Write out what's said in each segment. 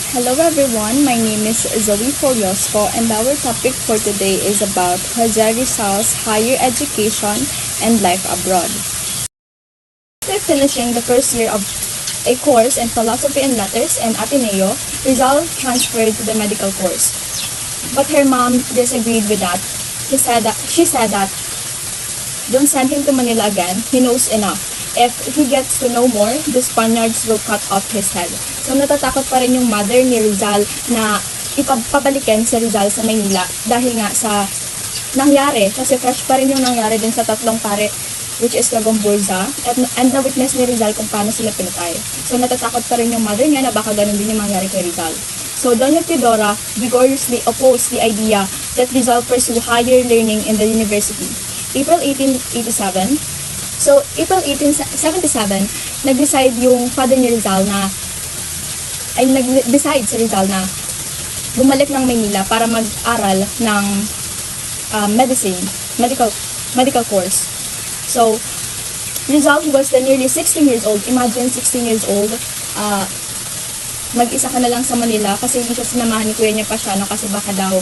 Hello everyone, my name is Zoe Foliosco and our topic for today is about Jose Rizal's higher education and life abroad. After finishing the first year of a course in philosophy and letters in Ateneo, Rizal transferred to the medical course. But her mom disagreed with that. She said that don't send him to Manila again, he knows enough. If he gets to know more, the Spaniards will cut off his head. So natatakot pa rin yung mother ni Rizal na ipabalikin si Rizal sa Maynila dahil nga sa nangyari, kasi fresh pa rin yung nangyari din sa tatlong pare, which is Lagomburza, and na-witness ni Rizal kung paano sila pinatay. So natatakot pa rin yung mother niya na baka ganun din yung mangyari kay Rizal. So Doña Teodora vigorously opposed the idea that Rizal pursue higher learning in the university. April 1887, So, April 1877, nag-decide yung father ni Rizal nag-decide si Rizal na bumalik ng Maynila para mag-aral ng medical course. So, Rizal, who was then nearly 16 years old, imagine 16 years old, mag-isa ka na lang sa Manila kasi hindi siya sinamahan ni kuya niya Pasiano kasi baka daw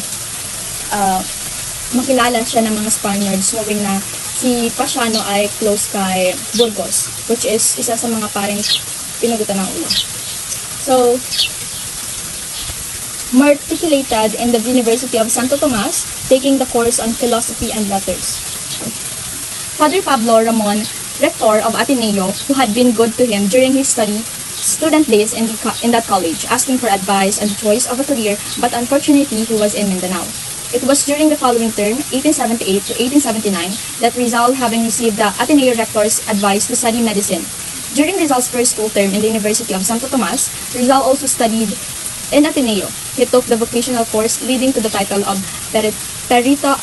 makilala siya ng mga Spaniards knowing na si Pasiano ay close kay Burgos, which is isa sa mga pareng pinagutan ng ulo. So, matriculated in the University of Santo Tomas, taking the course on philosophy and letters. Father Pablo Ramon, rector of Ateneo, who had been good to him during his student days in that college, asking for advice on the choice of a career, but unfortunately he was in Mindanao. It was during the following term, 1878 to 1879, that Rizal, having received the Ateneo rector's advice to study medicine. During Rizal's first school term in the University of Santo Tomas, Rizal also studied in Ateneo. He took the vocational course leading to the title of Perito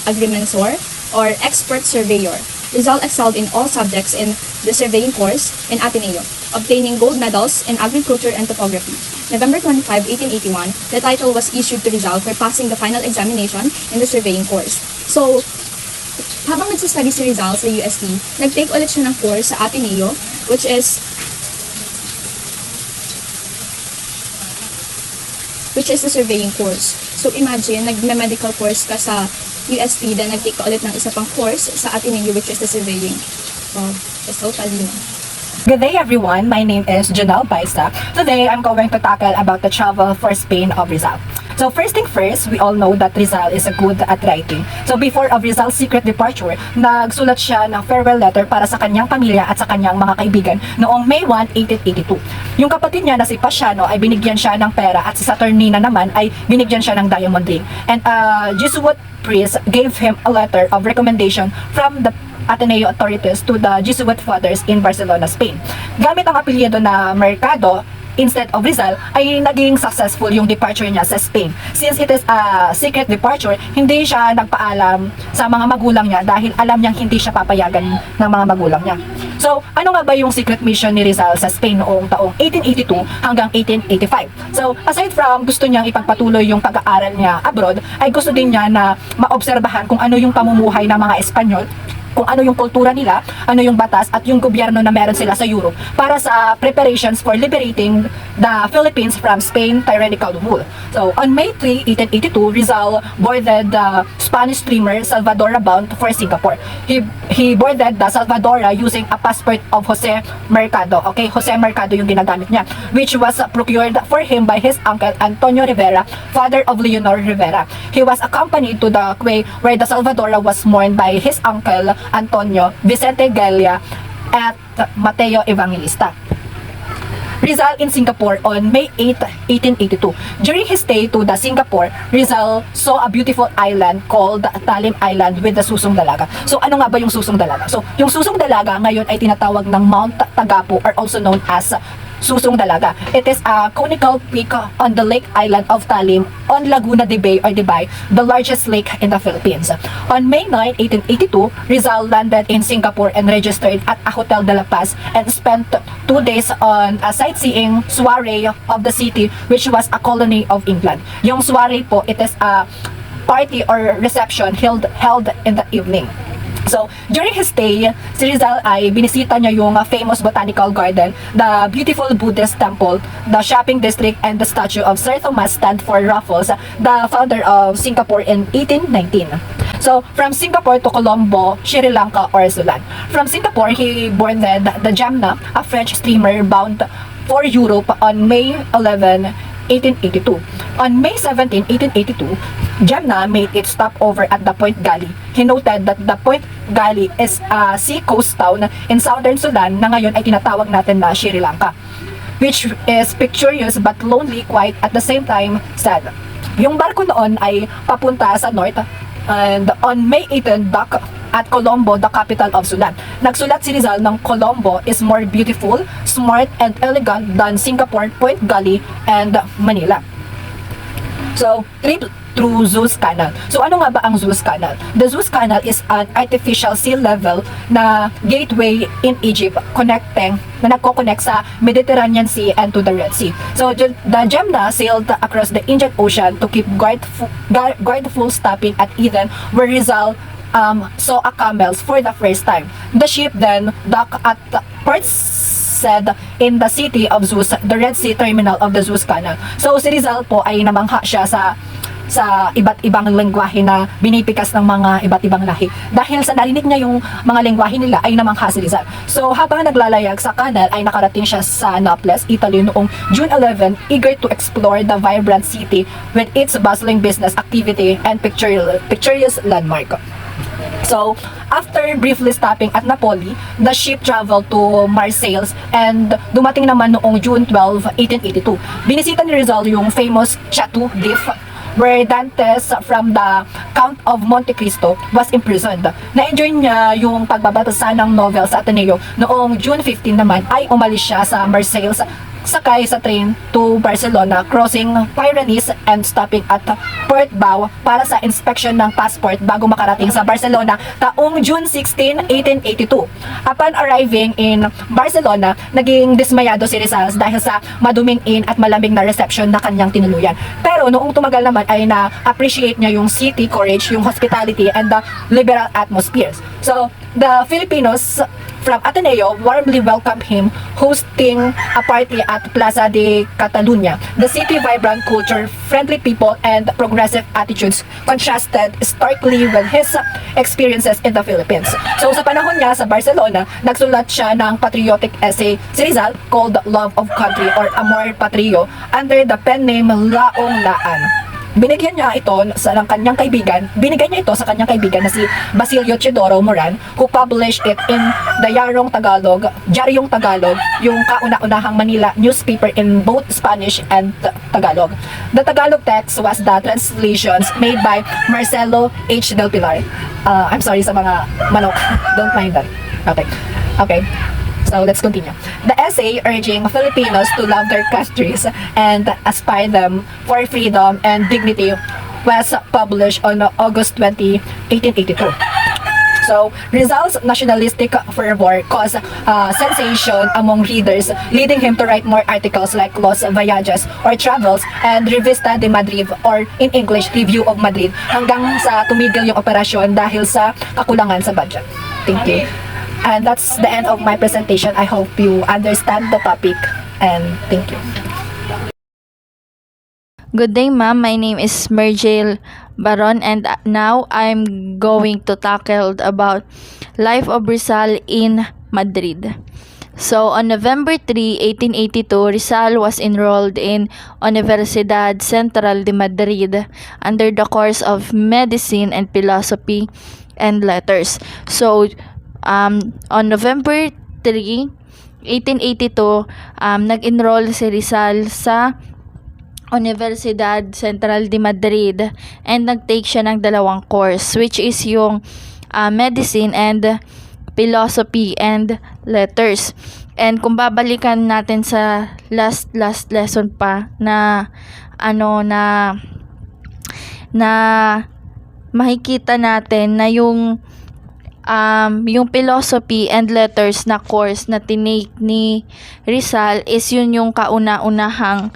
Agrimensor or Expert Surveyor. Rizal excelled in all subjects in the surveying course in Ateneo, obtaining gold medals in agriculture and topography. November 25, 1881, the title was issued to Rizal for passing the final examination in the surveying course. So, habang nagsistudy si Rizal sa UST, nag-take ulit siya ng course sa Ateneo, which is the surveying course. So, imagine, nag-medical course ka sa UST, then nag-take ka ulit ng isa pang course sa Ateneo, which is the surveying. Wow, it's totally no. Good day everyone, my name is Janelle Baisa. Today I'm going to tackle about the travel for Spain of Rizal. So first thing first, we all know that Rizal is good at writing. So before of Rizal's secret departure, nagsulat siya ng farewell letter para sa kanyang pamilya at sa kanyang mga kaibigan noong May 1, 1882. Yung kapatid niya na si Pasiano ay binigyan siya ng pera at si Saturnina naman ay binigyan siya ng diamond ring. And Jesuit priest gave him a letter of recommendation from the Ateneo authorities to the Jesuit fathers in Barcelona, Spain. Gamit ang apelyido na Mercado instead of Rizal, ay naging successful yung departure niya sa Spain. Since it is a secret departure, hindi siya nagpaalam sa mga magulang niya dahil alam niyang hindi siya papayagan ng mga magulang niya. So, ano nga ba yung secret mission ni Rizal sa Spain noong taong 1882 hanggang 1885? So, aside from gusto niyang ipagpatuloy yung pag-aaral niya abroad, ay gusto din niya na maobserbahan kung ano yung pamumuhay ng mga Espanyol, kung ano yung kultura nila, ano yung batas at yung gobyerno na meron sila sa Europe para sa preparations for liberating the Philippines from Spain tyrannical rule. So, on May 3, 1882, Rizal boarded the Spanish steamer Salvadora bound for Singapore. He boarded the Salvadora using a passport of Jose Mercado. Okay, Jose Mercado yung ginagamit niya, which was procured for him by his uncle Antonio Rivera, father of Leonor Rivera. He was accompanied to the quay where the Salvadora was mourned by his uncle Antonio, Vicente Galia, at Mateo Evangelista. Rizal in Singapore on May 8, 1882. During his stay to the Singapore, Rizal saw a beautiful island called Talim Island with the Susong Dalaga. So ano nga ba yung Susong Dalaga? So yung Susong Dalaga ngayon ay tinatawag ng Mount Tagapu or also known as Susong Dalaga. It is a conical peak on the lake island of Talim on Laguna de Bay or Debay, the largest lake in the Philippines. On May 9, 1882, Rizal landed in Singapore and registered at a Hotel de la Paz and spent 2 days on a sightseeing soiree of the city, which was a colony of England. Yung soiree po, it is a party or reception held in the evening. So, during his stay, si Rizal ay binisita niya yung famous botanical garden, the beautiful Buddhist temple, the shopping district, and the statue of Sir Thomas Stanford Raffles, the founder of Singapore in 1819. So, from Singapore to Colombo, Sri Lanka, or Ceylon. From Singapore, he boarded the Jamna, a French steamer bound for Europe on May 11, 1882. On May 17, 1882, Jamna made its stopover at the Point Gali. He noted that the Point Gali is a sea-coast town in southern Sudan na ngayon ay tinatawag natin na Sri Lanka, which is picturesque but lonely, quiet at the same time sad. Yung barko noon ay papunta sa north, and on May 18, dock at Colombo, the capital of Sudan. Nagsulat si Rizal ng Colombo is more beautiful, smart, and elegant than Singapore, Point Gali, and Manila. So, trip through Suez Canal. So, ano nga ba ang Suez Canal? The Suez Canal is an artificial sea level na gateway in Egypt na nagko-connect sa Mediterranean Sea and to the Red Sea. So, the Jamna sailed across the Indian Ocean to keep guardful stopping at Eden, where Rizal saw a camels for the first time. The ship then docked at Port Said in the city of Suez, the Red Sea terminal of the Suez Canal. So si Rizal po ay namangha siya sa iba't ibang lengguwahe na binipikas ng mga iba't ibang lahi. Dahil sa narinig niya yung mga lengguwahe nila ay namangha si Rizal. So habang naglalayag sa kanal ay nakarating siya sa Naples, Italy noong June 11, eager to explore the vibrant city with its bustling business activity and picturesque landmark. So, after briefly stopping at Napoli, the ship traveled to Marseilles and dumating naman noong June 12, 1882. Binisita ni Rizal yung famous Chateau d'If, where Dantes from the Count of Monte Cristo was imprisoned. Na-enjoy niya yung pagbabasa ng novel sa Ateneo. Noong June 15 naman ay umalis siya sa Marseilles, sakay sa train to Barcelona, crossing Pyrenees and stopping at Portbou para sa inspection ng passport bago makarating sa Barcelona taong June 16, 1882. Upon arriving in Barcelona, naging dismayado si Rizal dahil sa maduming inn at malamig na reception na kanyang tinuluyan. Pero noong tumagal naman ay na-appreciate niya yung city courage, yung hospitality, and the liberal atmospheres. So, the Filipinos from Ateneo warmly welcomed him, hosting a party at Plaza de Catalunya. The city vibrant culture, friendly people, and progressive attitudes contrasted starkly with his experiences in the Philippines. So sa panahon niya sa Barcelona, nagsulat siya ng patriotic essay si Rizal called Love of Country or Amor Patrio under the pen name Laong Laan. Binigay niya ito sa kanyang kaibigan na si Basilio Teodoro Moran, who published it in the Diaryong Tagalog, yung kauna-unahang Manila newspaper in both Spanish and Tagalog. The Tagalog text was the translations made by Marcelo H. Del Pilar. I'm sorry sa mga manok. Don't mind that. Okay. So let's continue. The essay urging Filipinos to love their countries and aspire them for freedom and dignity was published on August 20, 1882. So, Rizal's nationalistic fervor caused sensation among readers, leading him to write more articles like Los Viajes or Travels and Revista de Madrid, or in English, Review of Madrid, hanggang sa tumigil yung operasyon dahil sa kakulangan sa budget. Thank you. And that's the end of my presentation. I hope you understand the topic, and thank you. Good day, ma'am. My name is Mergel Baron, and now I'm going to tackle about life of Rizal in Madrid. So, on November 3, 1882, Rizal was enrolled in Universidad Central de Madrid under the course of Medicine and Philosophy and Letters. So, on November 3, 1882, nag-enroll si Rizal sa Universidad Central de Madrid and nag-take siya ng dalawang course, which is yung Medicine and Philosophy and Letters. And kung babalikan natin sa last lesson pa na makikita natin na yung Philosophy and Letters na course na tinake ni Rizal is yun yung kauna-unahang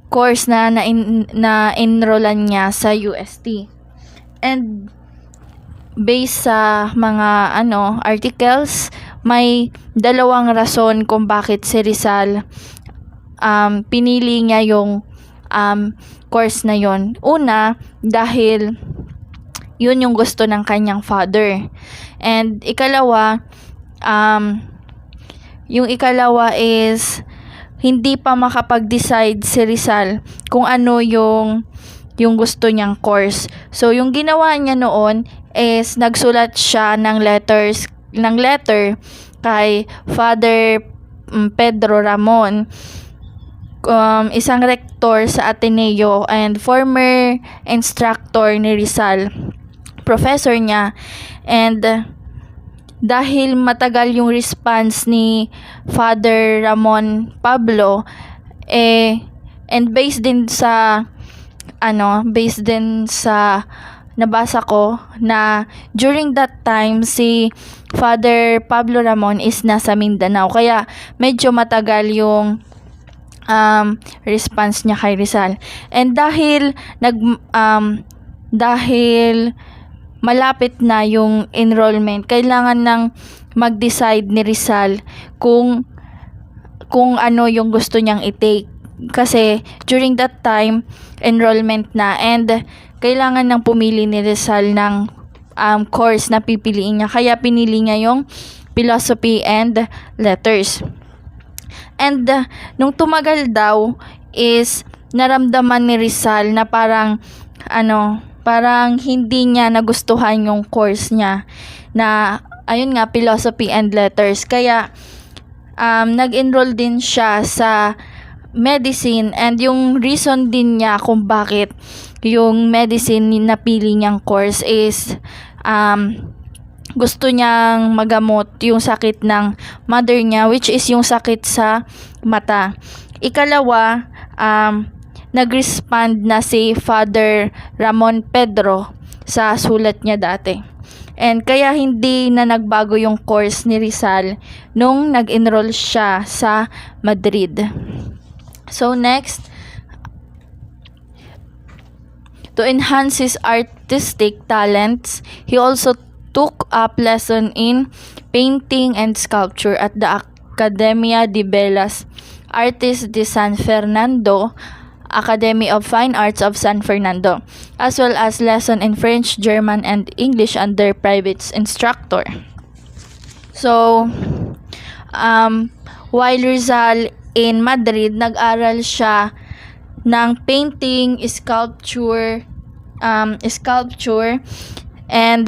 course na enrollan niya sa UST. And based sa mga articles, may dalawang rason kung bakit si Rizal pinili niya yung course na yon. Una, dahil yun yung gusto ng kanyang father. And yung ikalawa is hindi pa makapag-decide si Rizal kung ano yung gusto niyang course. So yung ginawa niya noon is nagsulat siya ng letter kay Father Pedro Ramon, isang rector sa Ateneo and former instructor ni Rizal, professor niya. And dahil matagal yung response ni Father Ramon Pablo, and based din sa nabasa ko na during that time si Father Pablo Ramon is nasa Mindanao, kaya medyo matagal yung response niya kay Rizal. And dahil malapit na yung enrollment, kailangan nang mag-decide ni Rizal kung ano yung gusto niyang i-take, kasi during that time enrollment na, and kailangan nang pumili ni Rizal ng course na pipiliin niya, kaya pinili niya yung Philosophy and Letters. And nung tumagal daw is naramdaman ni Rizal na parang hindi niya nagustuhan yung course niya na Philosophy and Letters, kaya nag-enroll din siya sa medicine. And yung reason din niya kung bakit yung medicine napili niyang course is gusto niyang magamot yung sakit ng mother niya, which is yung sakit sa mata. Ikalawa, nag-respond na si Father Ramon Pedro sa sulat niya dati. And kaya hindi na nagbago yung course ni Rizal nung nag-enroll siya sa Madrid. So next, to enhance his artistic talents, he also took up lesson in painting and sculpture at the Academia de Bellas Artes de San Fernando, Academy of Fine Arts of San Fernando, as well as lesson in French, German, and English under private instructor. So, while Rizal in Madrid, nag-aral siya ng painting, sculpture, and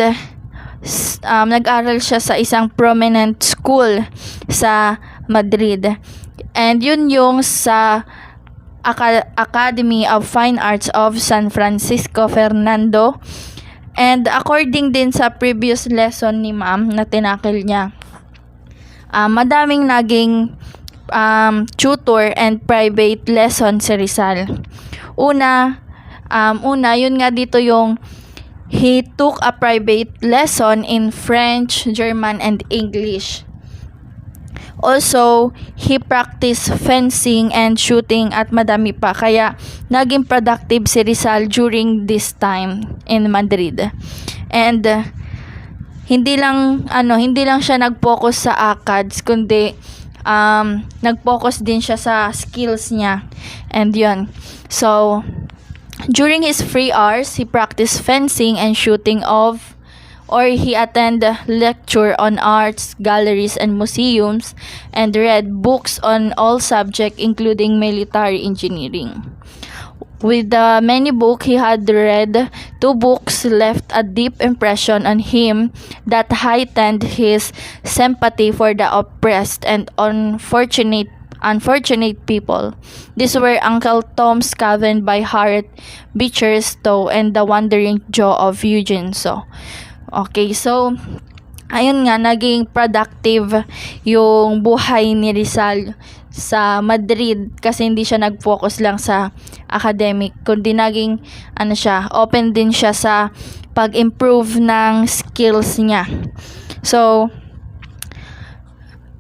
nag-aral siya sa isang prominent school sa Madrid. And yun yung sa Academy of Fine Arts of San Francisco Fernando. And according din sa previous lesson ni ma'am na tinakil niya, madaming naging tutor and private lesson si Rizal. Una, yun nga dito yung he took a private lesson in French, German, and English. Also, he practiced fencing and shooting at madami pa. Kaya, naging productive si Rizal during this time in Madrid. And, hindi lang siya nag-focus sa ACADS, kundi, nag-focus din siya sa skills niya. And yun. So, during his free hours, he practiced fencing and shooting or he attended lecture on arts, galleries, and museums, and read books on all subjects, including military engineering. With the many books he had read, 2 books left a deep impression on him that heightened his sympathy for the oppressed and unfortunate people. These were Uncle Tom's Cabin by Harriet Beecher Stowe and The Wandering Jaw of Eugene So. Okay, so ayun nga, naging productive yung buhay ni Rizal sa Madrid kasi hindi siya nag-focus lang sa academic, kundi naging open din siya sa pag-improve ng skills niya. So,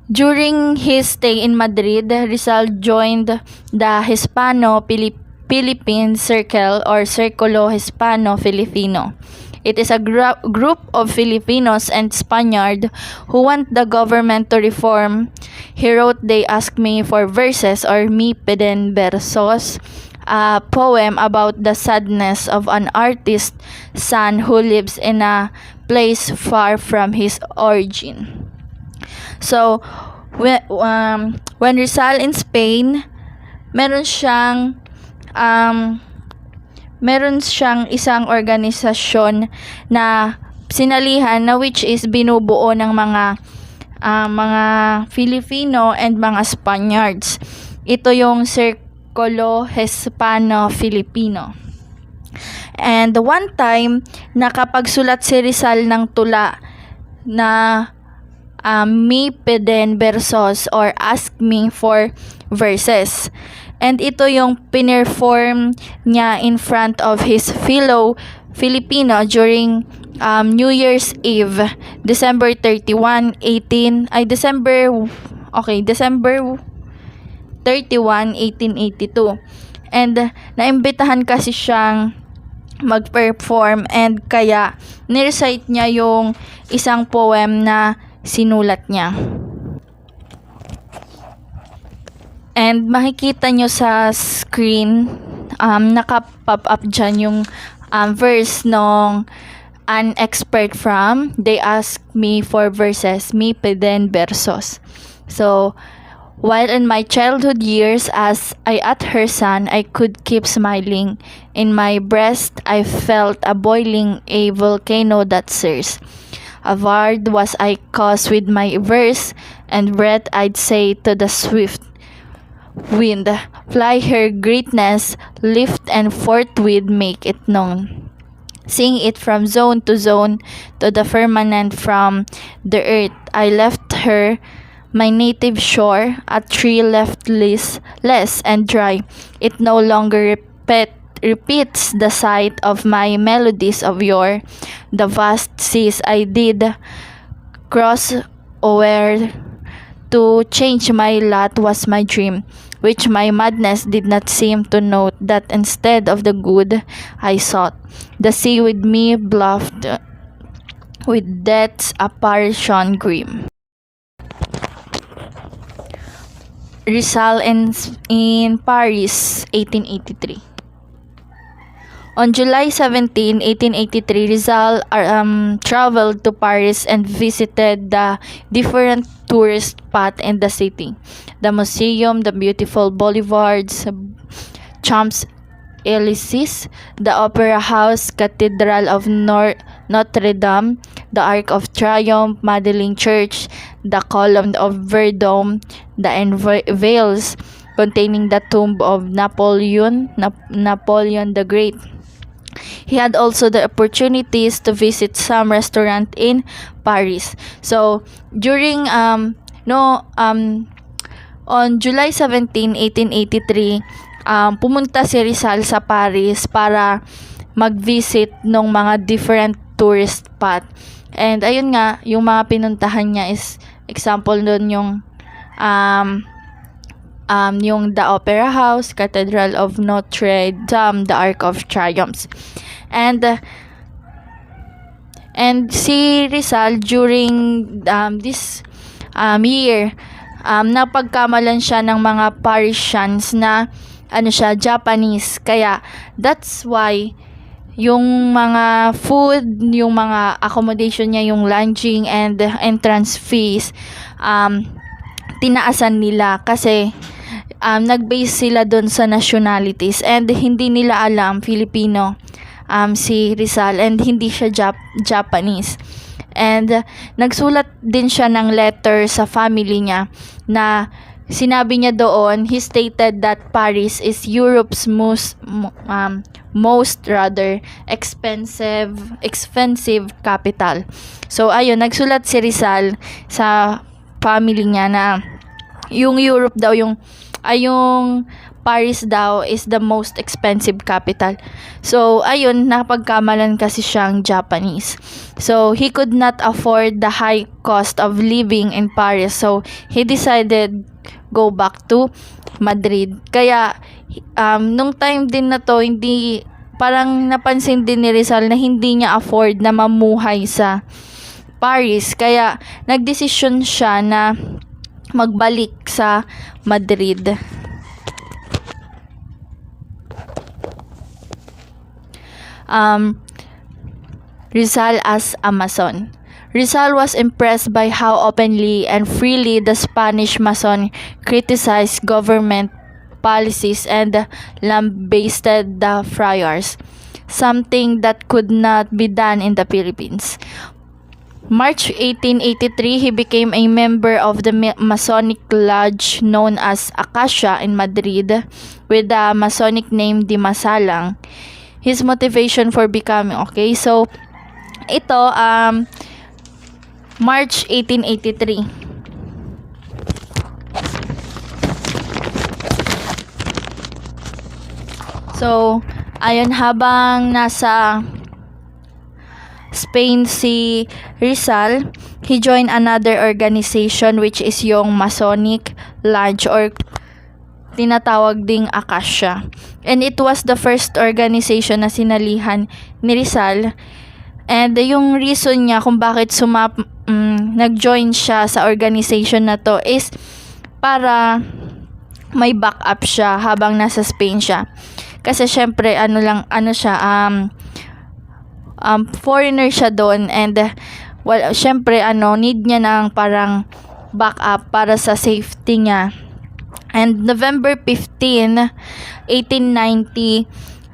during his stay in Madrid, Rizal joined the Hispano-Philippine Circle or Circulo Hispano-Filipino It is a group of Filipinos and Spaniard who want the government to reform. He wrote, "They ask me for verses or me piden versos," a poem about the sadness of an artist's son who lives in a place far from his origin. So, when Rizal in Spain, meron siyang isang organisasyon na sinalihan na which is binubuo ng mga Filipino and mga Spaniards. Ito yung Círculo Hispano-Filipino. And one time, nakapagsulat si Rizal ng tula na me piden versos or ask me for verses. And ito yung pinerform niya in front of his fellow Filipino during New Year's Eve, December 31, 1882. And naimbitahan kasi siyang mag-perform and kaya nirecite niya yung isang poem na sinulat niya. And makikita nyo sa screen, naka-pop up dyan yung verse nung "An expert from, they ask me for verses, me piden versos." So, while in my childhood years, as I at her son, I could keep smiling. In my breast, I felt a boiling, a volcano that sears. Avard was I caused with my verse, and breath I'd say to the swift wind, "Fly her greatness, lift and forthwith make it known. Sing it from zone to zone, to the firmament from the earth. I left her my native shore, a tree left less and dry. It no longer repeats the sight of my melodies of yore. The vast seas I did cross over to change my lot was my dream, which my madness did not seem to note, that instead of the good I sought, the sea with me bluffed with death's apparition grim." Rizal in Paris, 1883. On July 17, 1883, Rizal traveled to Paris and visited the different tourist spots in the city. The museum, the beautiful boulevards, Champs-Élysées, the Opera House, Cathedral of Notre Dame, the Arc of Triumph, Madeleine Church, the Column of Vendôme, the Enveils containing the tomb of Napoleon the Great. He had also the opportunities to visit some restaurant in Paris. So during on July 17, 1883, pumunta si Rizal sa Paris para mag-visit ng mga different tourist spot. And ayun nga, yung mga pinuntahan niya is example doon yung the Opera House, Cathedral of Notre Dame, the Arc of Triumph. And si Rizal during this year, napagkamalan siya ng mga Parisians na Japanese. Kaya that's why yung mga food, yung mga accommodation niya, yung lodging and entrance fees, tinaasan nila kasi nag-base sila doon sa nationalities and hindi nila alam Filipino si Rizal and hindi siya Japanese. And nagsulat din siya ng letter sa family niya na sinabi niya doon, he stated that Paris is Europe's most expensive capital. So ayun, nagsulat si Rizal sa family niya na yung Europe daw, yung Paris daw is the most expensive capital. So ayun, napagkamalan kasi siyang Japanese. So he could not afford the high cost of living in Paris. So he decided go back to Madrid. Kaya nung time din na to, hindi parang napansin din ni Rizal na hindi niya afford na mamuhay sa Paris. Kaya nagdesisyon siya na magbalik sa Madrid. Rizal as a Mason. Rizal was impressed by how openly and freely the Spanish Mason criticized government policies and lambasted the friars, something that could not be done in the Philippines. March 1883, he became a member of the Masonic lodge known as Acacia in Madrid with the Masonic name Di Masalang. His motivation for becoming, so ito, March 1883. So, ayun, habang nasa Spain si Rizal, he joined another organization which is yung Masonic Lodge or tinatawag ding Acacia. And it was the first organization na sinalihan ni Rizal. And yung reason niya kung bakit nag-join siya sa organization na to is para may backup siya habang nasa Spain siya. Kasi syempre foreigner siya doon, and syempre need niya ng parang backup para sa safety niya. And November 15, 1890,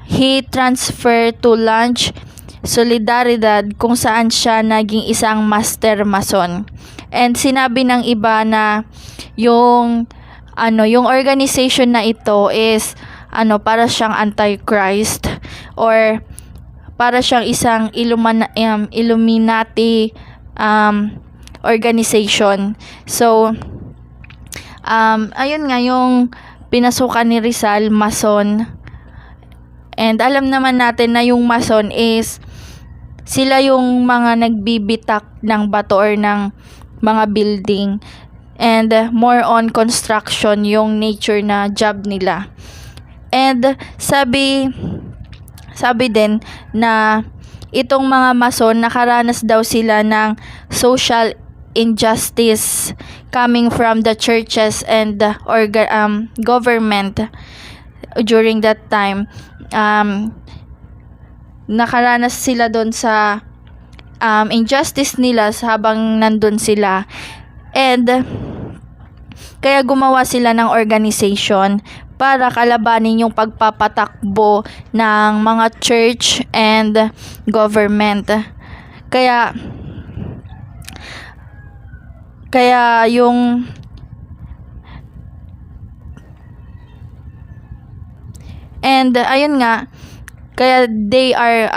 he transferred to Lodge Solidaridad kung saan siya naging isang Master Mason. And sinabi ng iba na yung organization na ito is para siyang Antichrist or para siyang isang Illuminati organization. So ayun nga yung pinasukan ni Rizal, Mason. And alam naman natin na yung Mason is sila yung mga nagbibitak ng bato or ng mga building, and more on construction yung nature na job nila. And sabi din na itong mga Mason, nakaranas daw sila ng social injustice coming from the churches and government during that time. Nakaranas sila doon sa injustice nila habang nandun sila, and kaya gumawa sila ng organization para kalabanin yung pagpapatakbo ng mga church and government. Kaya yung ayun nga, kaya they are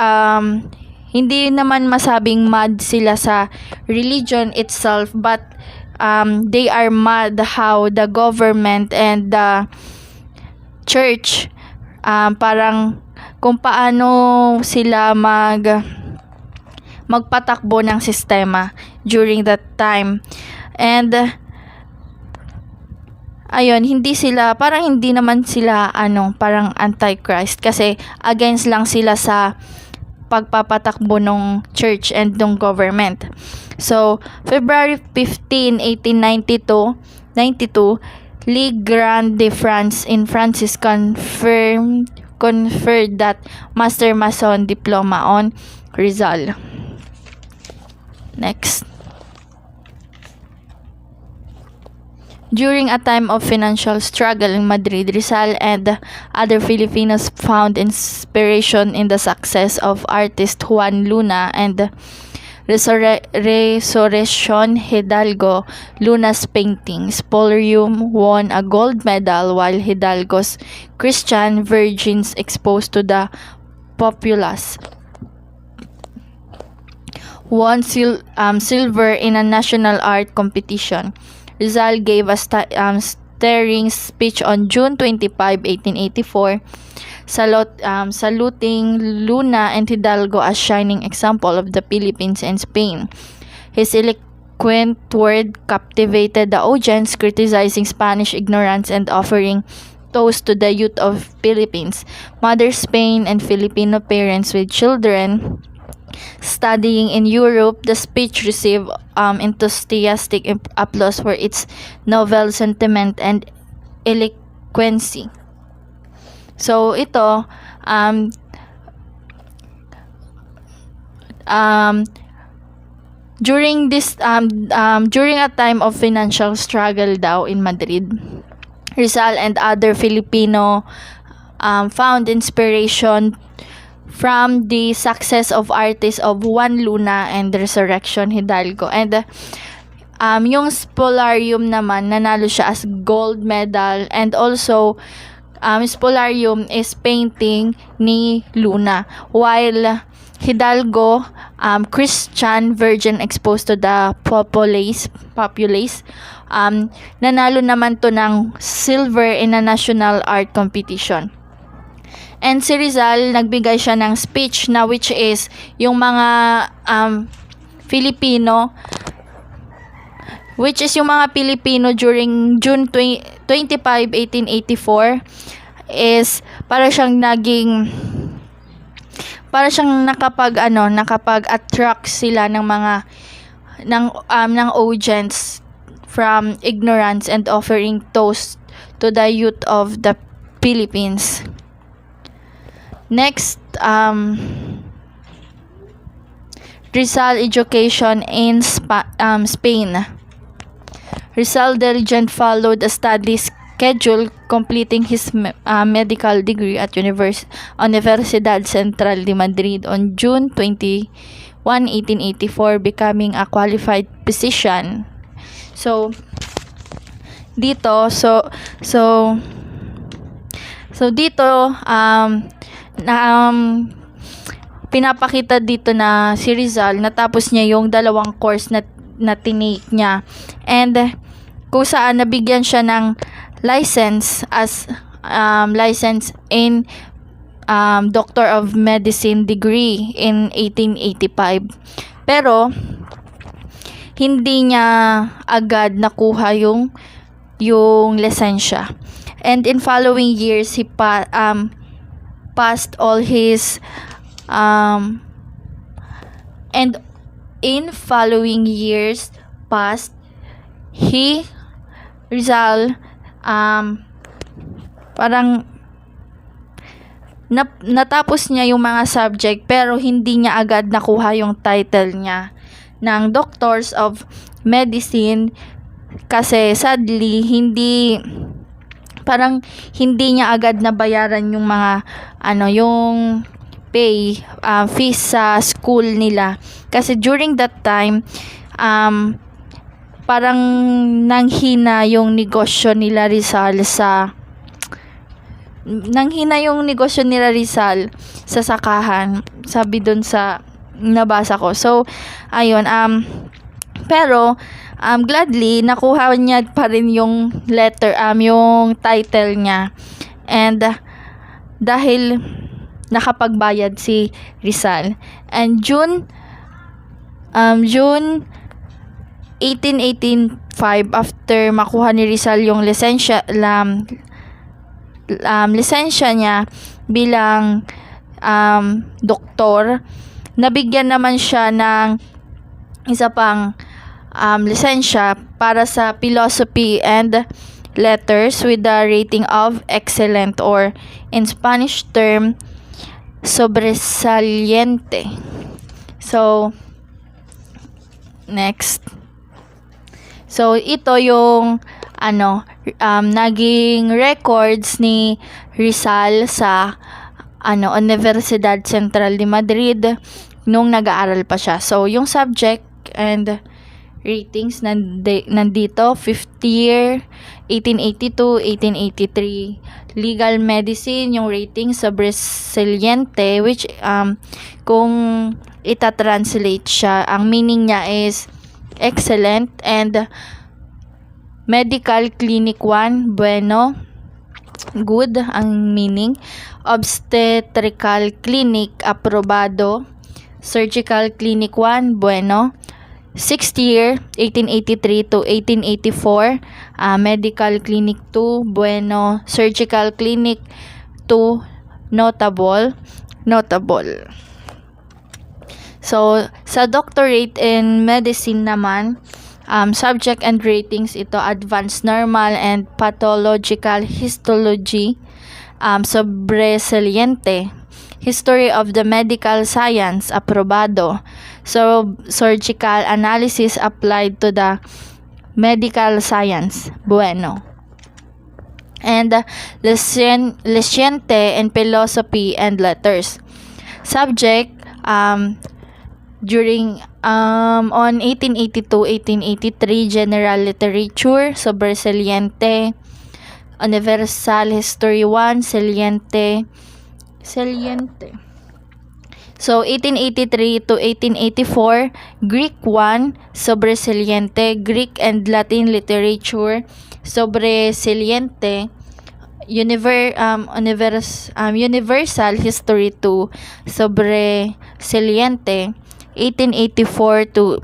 hindi naman masabing mad sila sa religion itself, but they are mad how the government and the church parang kung paano sila magpatakbo ng sistema during that time. And ayun, hindi naman sila parang Antichrist, kasi against lang sila sa pagpapatakbo ng church and ng government. So, February 15, 1892, Ligue Grande de France in Francis conferred that Master Mason diploma on Rizal. Next. During a time of financial struggle in Madrid, Rizal and other Filipinos found inspiration in the success of artist Juan Luna and Resurrección Hidalgo. Luna's paintings, Polarium, won a gold medal, while Hidalgo's Christian Virgins exposed to the populace won silver in a national art competition. Rizal gave a stirring speech on June 25, 1884, saluting Luna and Hidalgo as shining example of the Philippines and Spain. His eloquent word captivated the audience, criticizing Spanish ignorance and offering toast to the youth of Philippines. Mother Spain and Filipino parents with children studying in Europe. The speech received enthusiastic applause for its novel sentiment and eloquency. So ito during a time of financial struggle daw in Madrid, Rizal and other Filipino found inspiration from the success of artists of Juan Luna and Resurrection Hidalgo. And yung Spolarium naman, nanalo siya as gold medal, and also Spolarium is painting ni Luna, while Hidalgo, Christian Virgin exposed to the populace, nanalo naman to ng silver in a national art competition. And si Rizal, nagbigay siya ng speech na which is yung mga Filipino during June 25, 1884 is para siyang nakapag-attract sila ng mga ng audience from ignorance and offering toast to the youth of the Philippines. Next, Rizal education in Spain. Rizal diligent followed a study schedule, completing his medical degree at Universidad Central de Madrid on June 21, 1884, becoming a qualified physician. So dito pinapakita dito na si Rizal natapos niya yung dalawang course na tinake niya, and kung saan nabigyan siya ng license as license in Doctor of Medicine degree in 1885, pero hindi niya agad nakuha yung lisensya. And in following years, he passed all his Rizal parang natapos niya yung mga subject, pero hindi niya agad nakuha yung title niya ng Doctors of Medicine kasi sadly hindi niya agad nabayaran yung mga yung fees sa school nila, kasi during that time parang nanghina yung negosyo nila Rizal sa sakahan, sabi dun sa nabasa ko. So ayun, pero gladly nakuha niya pa rin yung yung title niya, and dahil nakapagbayad si Rizal. And June 1885, after makuha ni Rizal yung lisensya niya bilang doktor, nabigyan naman siya ng isa pang lisensya para sa philosophy and letters with the rating of excellent, or in Spanish term sobresaliente. So next, so ito yung naging records ni Rizal sa Universidad Central de Madrid nung nag-aaral pa siya. So yung subject and ratings nandito: 50 year 1882, 1883 legal medicine, yung rating sobresaliente, which kung itatranslate siya, ang meaning niya is excellent, and medical clinic 1, bueno, good ang meaning. Obstetrical clinic, aprobado. Surgical clinic 1, bueno. Sixth year, 1883 to 1884, Medical Clinic 2, Bueno, Surgical Clinic 2, Notable. So, sa doctorate in medicine naman, subject and ratings ito, advanced normal and pathological histology, sobresaliente. History of the medical science, aprobado. So, surgical analysis applied to the medical science, bueno. And Lesciente in philosophy and letters. Subject, during on 1882-1883, general literature, sobresaliente. Universal history 1, saliente. So, 1883 to 1884, Greek 1, sobresaliente. Greek and Latin literature, sobresaliente. Universal history 2, sobresaliente. 1884 to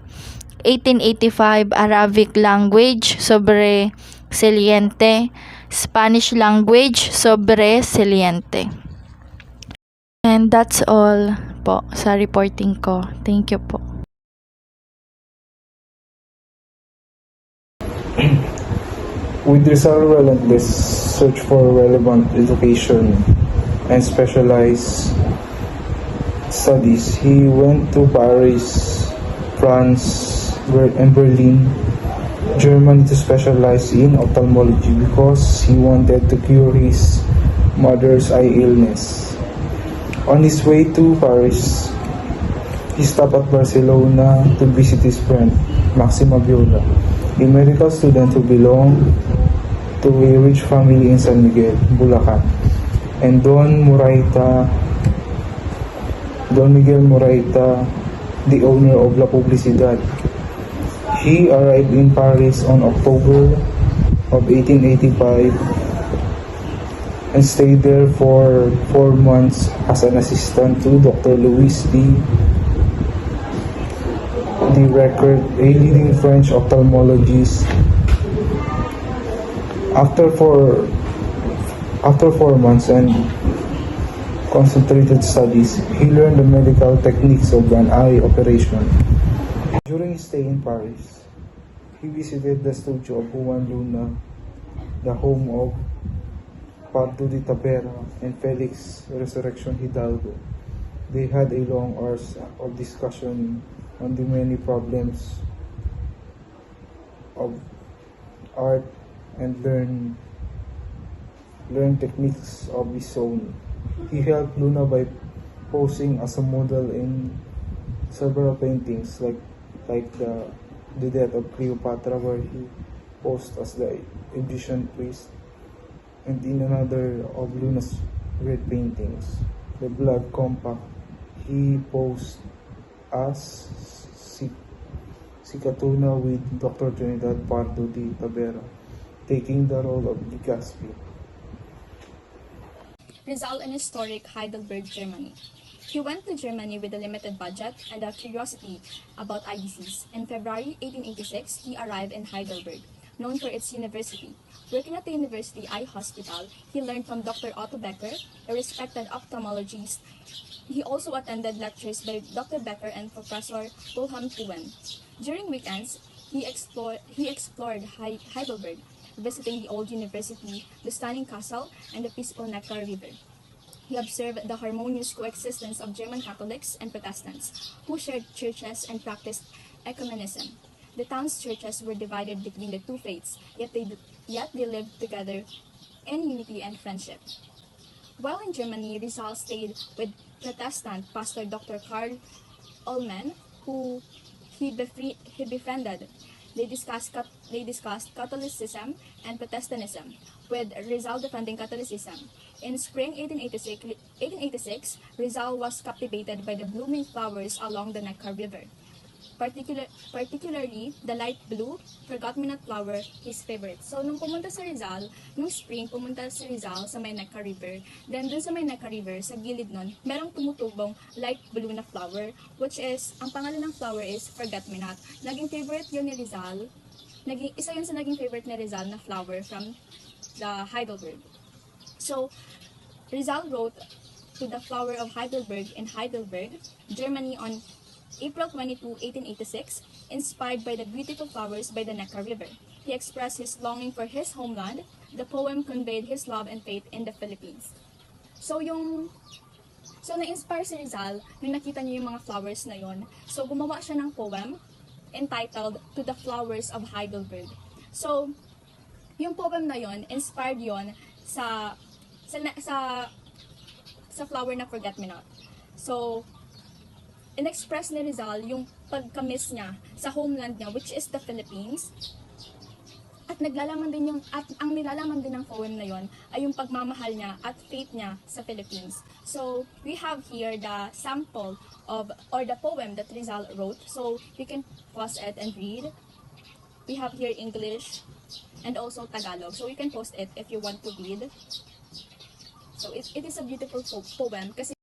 1885, Arabic language, sobresaliente. Spanish language, sobresaliente. And that's all po sa reporting ko. Thank you po. With Rizal relentless search for relevant education and specialized studies, he went to Paris, France, and Berlin, Germany to specialize in ophthalmology because he wanted to cure his mother's eye illness. On his way to Paris, he stopped at Barcelona to visit his friend, Maxima Viola, a medical student who belonged to a rich family in San Miguel, Bulacan, and Don Miguel Moraita, the owner of La Publicidad. He arrived in Paris on October of 1885 and stayed there for 4 months as an assistant to Dr. Louis D. Record, a leading French ophthalmologist. After 4 months and concentrated studies, he learned the medical techniques of an eye operation. During his stay in Paris, he visited the studio of Juan Luna, the home of Pardo de Tabera and Felix Resurrection Hidalgo. They had a long hours of discussion on the many problems of art and learn techniques of his own. He helped Luna by posing as a model in several paintings like the Death of Cleopatra, where he posed as the Egyptian priest, and in another of Luna's great paintings, The Blood Compact, he posed as Sikatuna with Dr. Trinidad Pardo de Tabera, taking the role of Legazpi. Rizal in historic Heidelberg, Germany. He went to Germany with a limited budget and a curiosity about eye disease. In February 1886, he arrived in Heidelberg, known for its university. Working at the university eye hospital, he learned from Dr. Otto Becker, a respected ophthalmologist. He also attended lectures by Dr. Becker and Professor Wilhelm Thuen. During weekends, he explored Heidelberg, visiting the old university, the stunning castle, and the peaceful Neckar River. He observed the harmonious coexistence of German Catholics and Protestants, who shared churches and practiced ecumenism. The town's churches were divided between the two faiths, yet they lived together in unity and friendship. While in Germany, Rizal stayed with Protestant pastor Dr. Karl Ullmann, who he befriended. They discussed Catholicism and Protestantism, with Rizal defending Catholicism. In spring 1886, Rizal was captivated by the blooming flowers along the Neckar River. particularly the light blue forgot-me-not flower, his favorite. So, nung pumunta sa Rizal, nung spring, pumunta sa Rizal sa may Neca River. Then, dun sa may Neca River, sa gilid nun, merong tumutubong light blue na flower, which is, ang pangalan ng flower is forgot-me-not. Naging favorite yun ni Rizal. Isa yun sa naging favorite ni Rizal na flower from the Heidelberg. So, Rizal wrote to the flower of Heidelberg in Heidelberg, Germany on April 22, 1886, inspired by the beautiful flowers by the Neckar River. He expressed his longing for his homeland. The poem conveyed his love and faith in the Philippines. So na-inspire si Rizal nung nakita niya yung mga flowers na yon. So gumawa siya ng poem entitled To the Flowers of Heidelberg. So yung poem na yon, inspired yon sa flower na Forget-Me-Not. So in-express ni Rizal yung pagka-miss niya sa homeland niya, which is the Philippines. At ang nilalaman din ng poem na yon ay yung pagmamahal niya at faith niya sa Philippines. So, we have here the sample or the poem that Rizal wrote. So, you can pause it and read. We have here English and also Tagalog. So, you can post it if you want to read. So, it is a beautiful poem kasi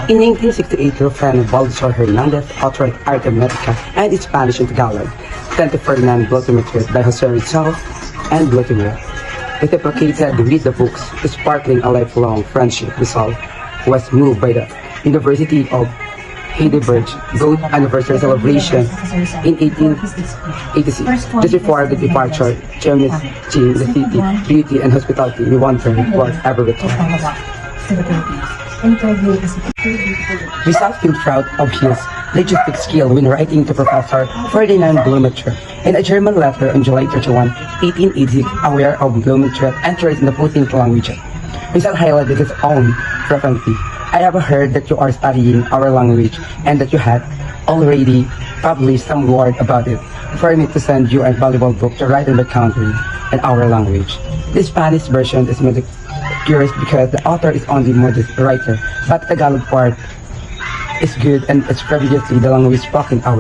In 1868, Rufino Baldesor Hernandez authored Arithmetica and its Spanish in Tagalog, sent to Ferdinand Blotemetre by Jose Rizal and Blotemetre. Reciprocated with the books, sparkling a lifelong friendship. Rizal was moved by the University of Heidelberg Gold Anniversary celebration in 1886. Just before the departure, cherished the city, beauty, and hospitality we wonder was ever returned. Rizal felt proud of his linguistic skill when writing to Professor Ferdinand Blumentritt. In a German letter on July 31, 1886, aware of Blumentritt's interest in the Putin's language, Rizal highlighted his own frequently. I have heard that you are studying our language and that you had already published some word about it. For me to send you a valuable book to write in the country and our language. The Spanish version is curious because the author is only modest writer, but the Tagalog part is good and it's previously the language spoken our